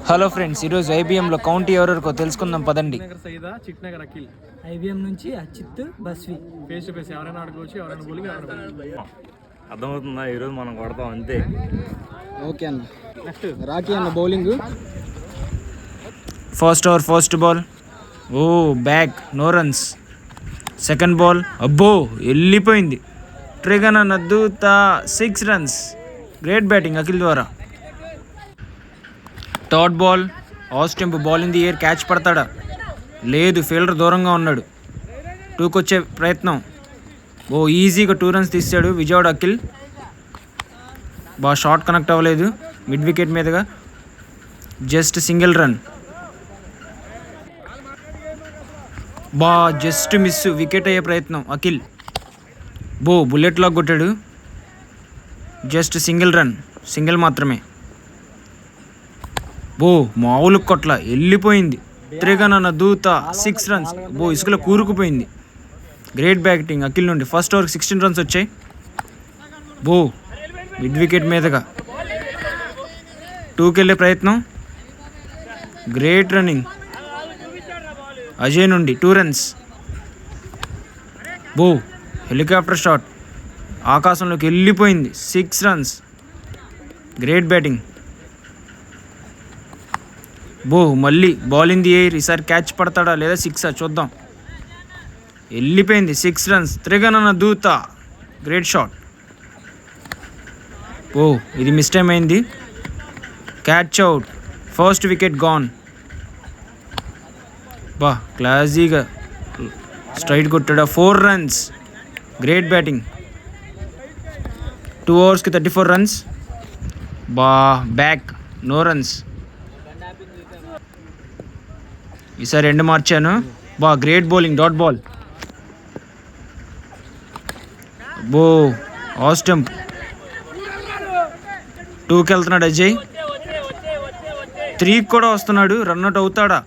Hello friends, ఈరోజు ఐబీఎంలో county ఎవరెవరికో తెలుసుకుందాం పదండి. చిట్నగర్ అఖిల్ ఐబీఎం నుంచి అచిత్ బస్వి ఫేస్ టు ఫేస్ ఎవరైనా ఆడుకోవచ్చు, ఎవరైనా బౌలింగ్ అర్థమవుతుందా? ఈరోజు మనం కొడతాం అంతే. ఓకే అన్న. నెక్స్ట్ రాకీ అన్న bowling. First over first ball, ఓ back, no runs. Second ball, అబ్బో వెళ్ళిపోయింది. ట్రిగన్ అన్నద్దుత 6 runs. గ్రేట్ బ్యాటింగ్ అఖిల్ ద్వారా. Third ball, off stump ball in the air, catch పడతాడా? లేదు, ఫీల్డర్ దూరంగా ఉన్నాడు. 2కి వచ్చే ప్రయత్నం, ఓ ఈజీగా 2 runs తీసాడు విజయవాడ అఖిల్. బాగా షాట్ కనెక్ట్ అవ్వలేదు, మిడ్ వికెట్ మీదుగా just single run. Just miss, wicket అయ్యే ప్రయత్నం అఖిల్. బుల్లెట్ లాగ్ కొట్టాడు, జస్ట్ సింగిల్ రన్, సింగిల్ మాత్రమే. మామూలు కొట్ల వెళ్ళిపోయింది. త్రిగనన దూత 6 runs. ఇసుకలో కూరుకుపోయింది. గ్రేట్ బ్యాటింగ్ అఖిల్ నుండి. ఫస్ట్ ఓవర్కి 16 runs వచ్చాయి. మిడ్ వికెట్ మీదుగా 2కి వెళ్ళే ప్రయత్నం, గ్రేట్ రన్నింగ్ అజయ్ నుండి 2 runs. హెలికాప్టర్ షాట్ ఆకాశంలోకి వెళ్ళిపోయింది, 6 runs. Great batting. మళ్ళీ బాల్ ఇన్ ది ఎయిర్, ఈసారి క్యాచ్ పడతాడా లేదా 6 చూద్దాం. వెళ్ళిపోయింది, 6 runs. త్రిగనన దూత, గ్రేట్ షాట్. ఇది మిస్ టైమ్ అయింది, catch out. First wicket gone. క్లాసీగా స్ట్రైట్ కొట్టాడా, 4 runs. Great batting. 2 ఓవర్స్కి 34 runs. Back, no runs. ఈసారి ఎండ్ మార్చాను. Great bowling, dot ball. Off stump 2కి వెళ్తున్నాడు అజయ్. 3కి కూడా వస్తున్నాడు, రన్అట్ అవుతాడా?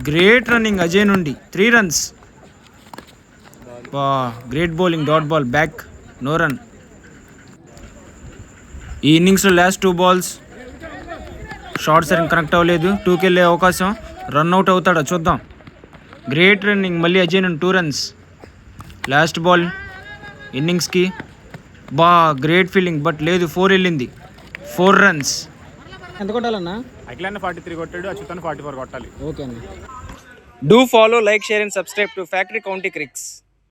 గ్రేట్ రన్నింగ్ అజయ్ నుండి, 3 runs. Great bowling, dot ball, back, no run. ఈ ఇన్నింగ్స్లో లాస్ట్ 2 balls షార్ట్ సరిగ్గా కనెక్ట్ అవ్వలేదు. 2కి వెళ్ళే అవకాశం, రన్అట్ అవుతాడా చూద్దాం. గ్రేట్ రన్నింగ్ మళ్ళీ అజయ్ నుండి, 2 runs. లాస్ట్ బాల్ ఇన్నింగ్స్కి. గ్రేట్ ఫీల్డింగ్, బట్ లేదు, 4 వెళ్ళింది, 4 runs. ఎంత కొట్టాలన్నా? అఖిల్ 43 కొట్టాడు, అచ్యుత్ 44 కొట్టాలి. ఓకే అన్న. Do follow, like, share and subscribe to Factory County Cricks.